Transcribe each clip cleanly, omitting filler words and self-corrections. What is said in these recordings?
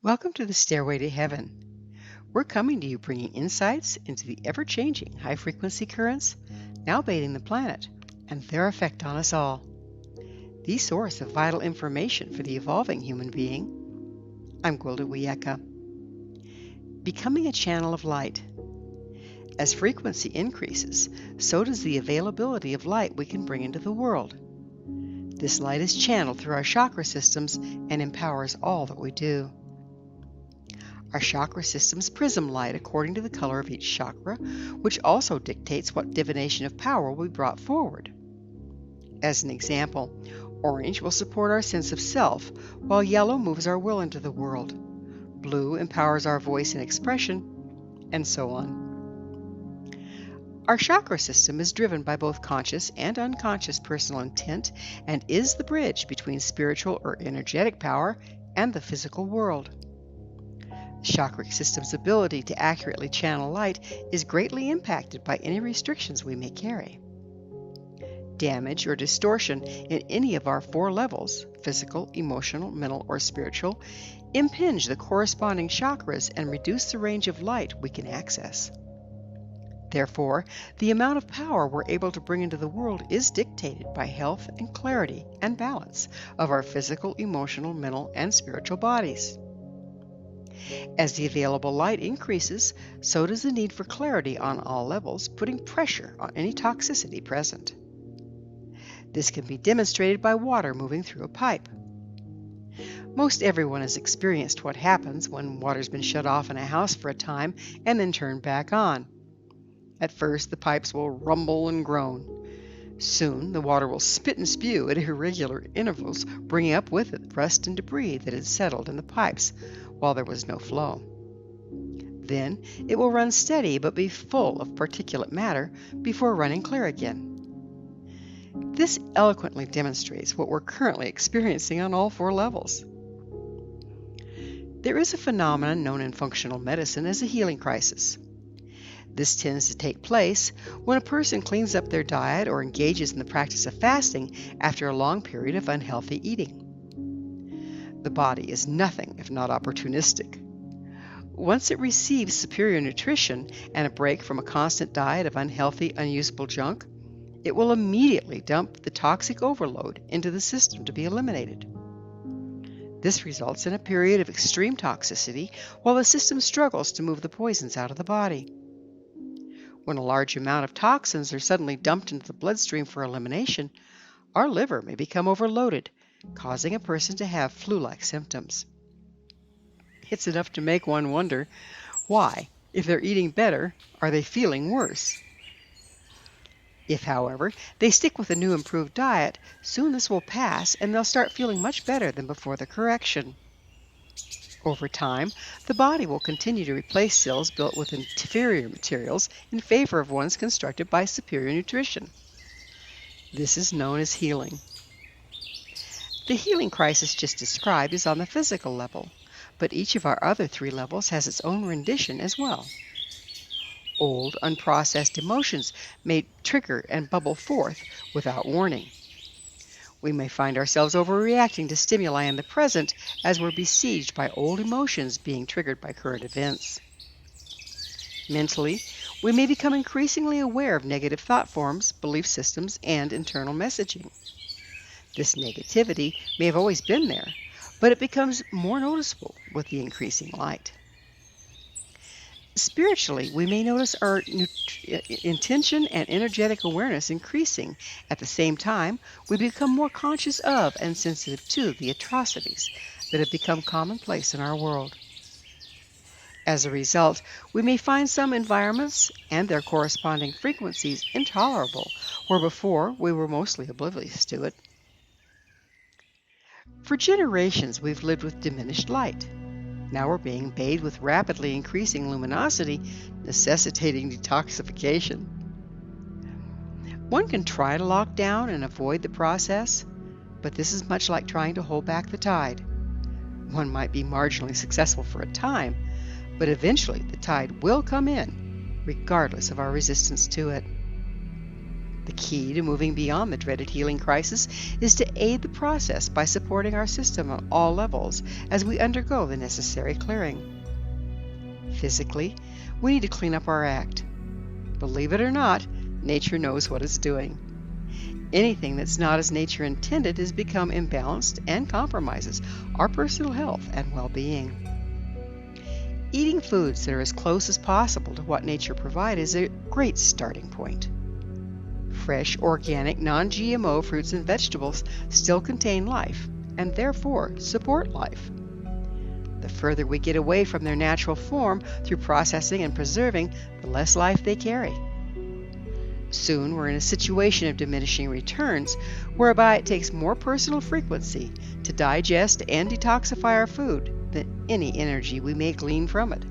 Welcome to the Stairway to Heaven. We're coming to you bringing insights into the ever-changing high-frequency currents now bathing the planet and their effect on us all. The source of vital information for the evolving human being. I'm Gwilda Wiyaka. Becoming a channel of light. As frequency increases, so does the availability of light we can bring into the world. This light is channeled through our chakra systems and empowers all that we do. Our chakra systems prism light according to the color of each chakra, which also dictates what divination of power will be brought forward. As an example, orange will support our sense of self, while yellow moves our will into the world. Blue empowers our voice and expression, and so on. Our chakra system is driven by both conscious and unconscious personal intent and is the bridge between spiritual or energetic power and the physical world. The chakra system's ability to accurately channel light is greatly impacted by any restrictions we may carry. Damage or distortion in any of our four levels, physical, emotional, mental, or spiritual, impinge the corresponding chakras and reduce the range of light we can access. Therefore, the amount of power we're able to bring into the world is dictated by health and clarity and balance of our physical, emotional, mental, and spiritual bodies. As the available light increases, so does the need for clarity on all levels, putting pressure on any toxicity present. This can be demonstrated by water moving through a pipe. Most everyone has experienced what happens when water's been shut off in a house for a time and then turned back on. At first, the pipes will rumble and groan. Soon, the water will spit and spew at irregular intervals, bringing up with it rust and debris that had settled in the pipes while there was no flow. Then, it will run steady but be full of particulate matter before running clear again. This eloquently demonstrates what we're currently experiencing on all four levels. There is a phenomenon known in functional medicine as a healing crisis. This tends to take place when a person cleans up their diet or engages in the practice of fasting after a long period of unhealthy eating. The body is nothing if not opportunistic. Once it receives superior nutrition and a break from a constant diet of unhealthy, unusable junk, it will immediately dump the toxic overload into the system to be eliminated. This results in a period of extreme toxicity while the system struggles to move the poisons out of the body. When a large amount of toxins are suddenly dumped into the bloodstream for elimination, our liver may become overloaded, causing a person to have flu-like symptoms. It's enough to make one wonder, why, if they're eating better, are they feeling worse? If, however, they stick with a new improved diet, soon this will pass and they'll start feeling much better than before the correction. Over time, the body will continue to replace cells built with inferior materials in favor of ones constructed by superior nutrition. This is known as healing. The healing crisis just described is on the physical level, but each of our other three levels has its own rendition as well. Old, unprocessed emotions may trigger and bubble forth without warning. We may find ourselves overreacting to stimuli in the present as we're besieged by old emotions being triggered by current events. Mentally, we may become increasingly aware of negative thought forms, belief systems, and internal messaging. This negativity may have always been there, but it becomes more noticeable with the increasing light. Spiritually, we may notice our intention and energetic awareness increasing. At the same time, we become more conscious of and sensitive to the atrocities that have become commonplace in our world. As a result, we may find some environments and their corresponding frequencies intolerable, where before we were mostly oblivious to it. For generations, we've lived with diminished light. Now we're being bathed with rapidly increasing luminosity, necessitating detoxification. One can try to lock down and avoid the process, but this is much like trying to hold back the tide. One might be marginally successful for a time, but eventually the tide will come in, regardless of our resistance to it. The key to moving beyond the dreaded healing crisis is to aid the process by supporting our system on all levels as we undergo the necessary clearing. Physically, we need to clean up our act. Believe it or not, nature knows what it's doing. Anything that's not as nature intended has become imbalanced and compromises our personal health and well-being. Eating foods that are as close as possible to what nature provides is a great starting point. Fresh, organic, non-GMO fruits and vegetables still contain life and therefore support life. The further we get away from their natural form through processing and preserving, the less life they carry. Soon we're in a situation of diminishing returns, whereby it takes more personal frequency to digest and detoxify our food than any energy we may glean from it.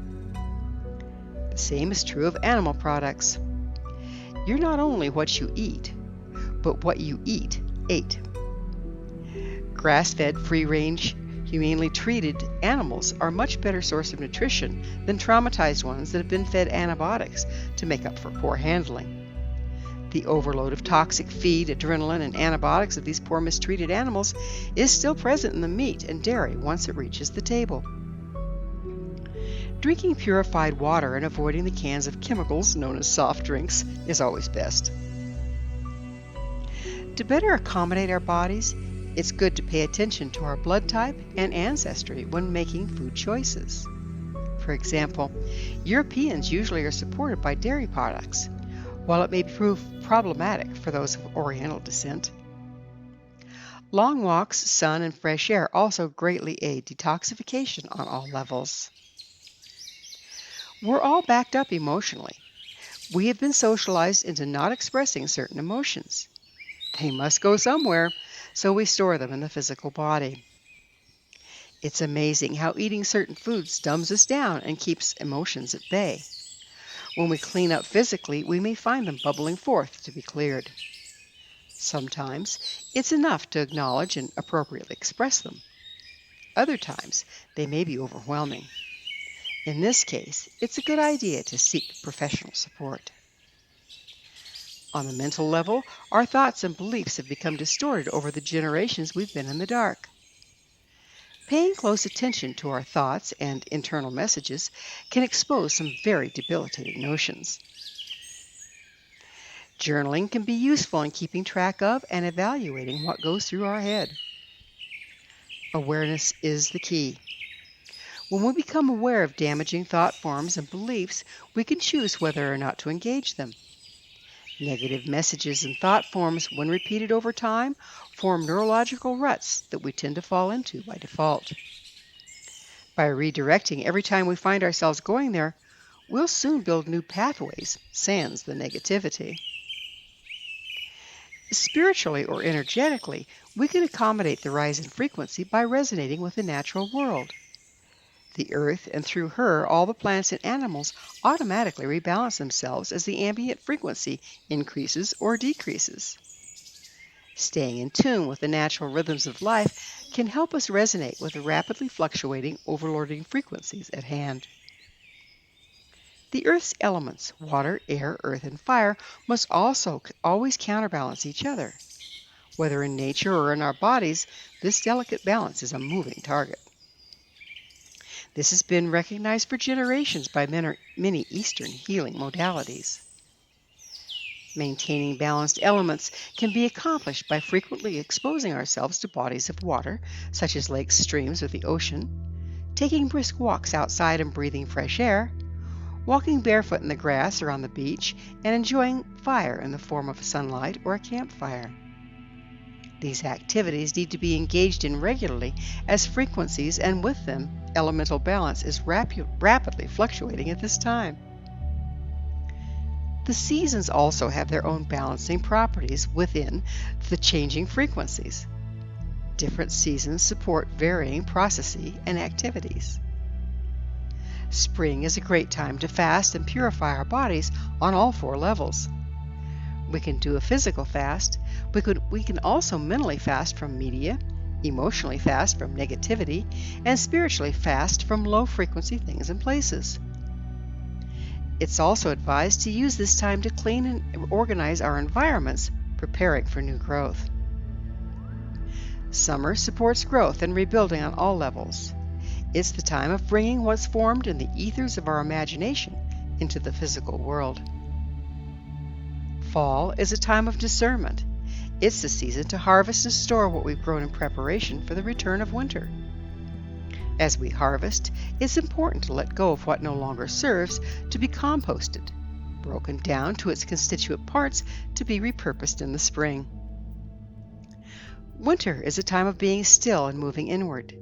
The same is true of animal products. You're not only what you eat, but what you ate. Grass-fed, free-range, humanely treated animals are a much better source of nutrition than traumatized ones that have been fed antibiotics to make up for poor handling. The overload of toxic feed, adrenaline, and antibiotics of these poor mistreated animals is still present in the meat and dairy once it reaches the table. Drinking purified water and avoiding the cans of chemicals known as soft drinks is always best. To better accommodate our bodies, it's good to pay attention to our blood type and ancestry when making food choices. For example, Europeans usually are supported by dairy products, while it may prove problematic for those of Oriental descent. Long walks, sun, and fresh air also greatly aid detoxification on all levels. We're all backed up emotionally. We have been socialized into not expressing certain emotions. They must go somewhere, so we store them in the physical body. It's amazing how eating certain foods dumbs us down and keeps emotions at bay. When we clean up physically, we may find them bubbling forth to be cleared. Sometimes it's enough to acknowledge and appropriately express them. Other times they may be overwhelming. In this case, it's a good idea to seek professional support. On the mental level, our thoughts and beliefs have become distorted over the generations we've been in the dark. Paying close attention to our thoughts and internal messages can expose some very debilitating notions. Journaling can be useful in keeping track of and evaluating what goes through our head. Awareness is the key. When we become aware of damaging thought forms and beliefs, we can choose whether or not to engage them. Negative messages and thought forms, when repeated over time, form neurological ruts that we tend to fall into by default. By redirecting every time we find ourselves going there, we'll soon build new pathways, sans the negativity. Spiritually or energetically, we can accommodate the rise in frequency by resonating with the natural world. The earth, and through her, all the plants and animals automatically rebalance themselves as the ambient frequency increases or decreases. Staying in tune with the natural rhythms of life can help us resonate with the rapidly fluctuating, overloading frequencies at hand. The Earth's elements, water, air, earth, and fire, must also always counterbalance each other. Whether in nature or in our bodies, this delicate balance is a moving target. This has been recognized for generations by many Eastern healing modalities. Maintaining balanced elements can be accomplished by frequently exposing ourselves to bodies of water, such as lakes, streams, or the ocean, taking brisk walks outside and breathing fresh air, walking barefoot in the grass or on the beach, and enjoying fire in the form of sunlight or a campfire. These activities need to be engaged in regularly, as frequencies and with them elemental balance is rapidly fluctuating at this time. The seasons also have their own balancing properties within the changing frequencies. Different seasons support varying processes and activities. Spring is a great time to fast and purify our bodies on all 4 levels. We can do a physical fast. We can also mentally fast from media, emotionally fast from negativity, and spiritually fast from low-frequency things and places. It's also advised to use this time to clean and organize our environments, preparing for new growth. Summer supports growth and rebuilding on all levels. It's the time of bringing what's formed in the ethers of our imagination into the physical world. Fall is a time of discernment. It's the season to harvest and store what we've grown in preparation for the return of winter. As we harvest, it's important to let go of what no longer serves to be composted, broken down to its constituent parts to be repurposed in the spring. Winter is a time of being still and moving inward.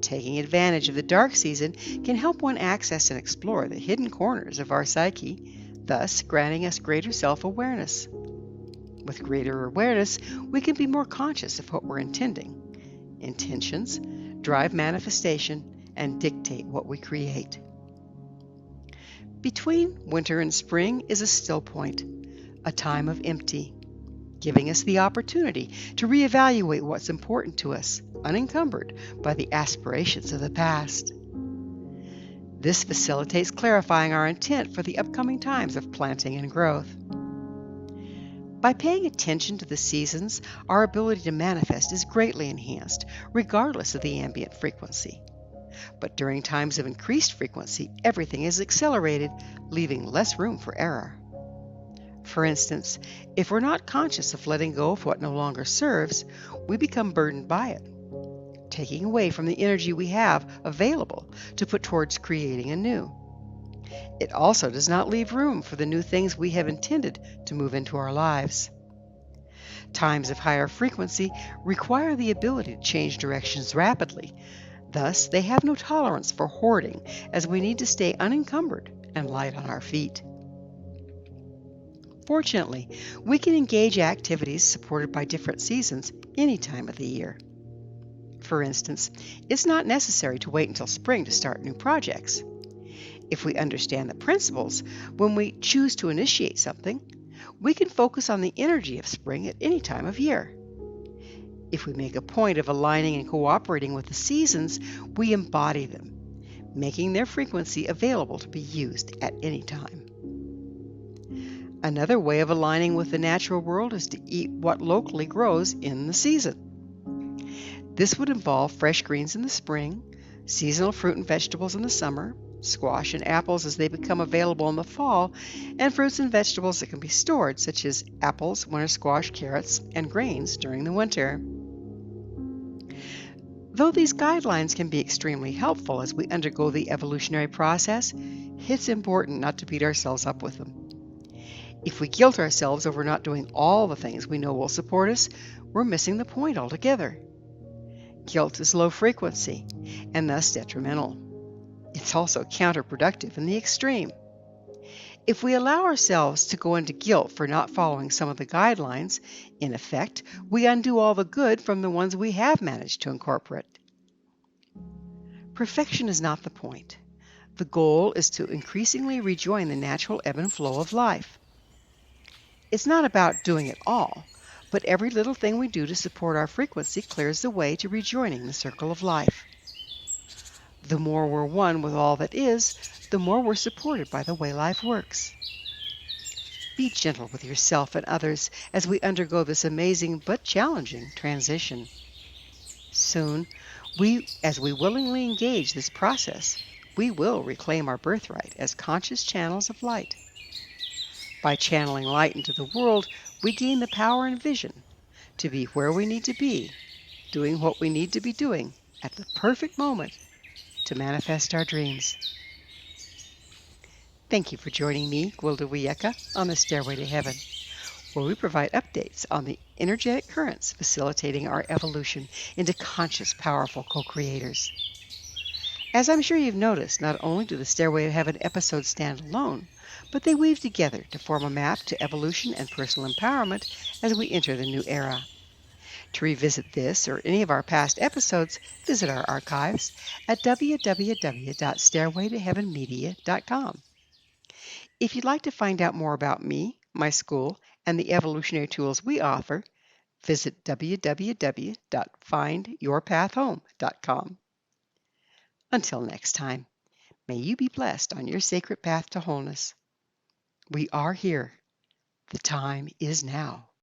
Taking advantage of the dark season can help one access and explore the hidden corners of our psyche, thus granting us greater self-awareness. With greater awareness, we can be more conscious of what we're intending. Intentions drive manifestation and dictate what we create. Between winter and spring is a still point, a time of empty, giving us the opportunity to reevaluate what's important to us, unencumbered by the aspirations of the past. This facilitates clarifying our intent for the upcoming times of planting and growth. By paying attention to the seasons, our ability to manifest is greatly enhanced, regardless of the ambient frequency. But during times of increased frequency, everything is accelerated, leaving less room for error. For instance, if we're not conscious of letting go of what no longer serves, we become burdened by it, taking away from the energy we have available to put towards creating anew. It also does not leave room for the new things we have intended to move into our lives. Times of higher frequency require the ability to change directions rapidly. Thus, they have no tolerance for hoarding, as we need to stay unencumbered and light on our feet. Fortunately, we can engage activities supported by different seasons any time of the year. For instance, it's not necessary to wait until spring to start new projects. If we understand the principles, when we choose to initiate something, we can focus on the energy of spring at any time of year. If we make a point of aligning and cooperating with the seasons, we embody them, making their frequency available to be used at any time. Another way of aligning with the natural world is to eat what locally grows in the season. This would involve fresh greens in the spring, seasonal fruit and vegetables in the summer, squash and apples as they become available in the fall, and fruits and vegetables that can be stored, such as apples, winter squash, carrots, and grains during the winter. Though these guidelines can be extremely helpful as we undergo the evolutionary process, it's important not to beat ourselves up with them. If we guilt ourselves over not doing all the things we know will support us, we're missing the point altogether. Guilt is low frequency and thus detrimental. It's also counterproductive in the extreme. If we allow ourselves to go into guilt for not following some of the guidelines, in effect, we undo all the good from the ones we have managed to incorporate. Perfection is not the point. The goal is to increasingly rejoin the natural ebb and flow of life. It's not about doing it all, but every little thing we do to support our frequency clears the way to rejoining the circle of life. The more we're one with all that is, the more we're supported by the way life works. Be gentle with yourself and others as we undergo this amazing but challenging transition. Soon, as we willingly engage this process, we will reclaim our birthright as conscious channels of light. By channeling light into the world, we gain the power and vision to be where we need to be, doing what we need to be doing at the perfect moment to manifest our dreams. Thank you for joining me, Gwilda Wiyaka, on the Stairway to Heaven, where we provide updates on the energetic currents facilitating our evolution into conscious, powerful co-creators. As I'm sure you've noticed, not only do the Stairway to Heaven episodes stand alone, but they weave together to form a map to evolution and personal empowerment as we enter the new era. To revisit this or any of our past episodes, visit our archives at www.stairwaytoheavenmedia.com. If you'd like to find out more about me, my school, and the evolutionary tools we offer, visit www.findyourpathhome.com. Until next time, may you be blessed on your sacred path to wholeness. We are here. The time is now.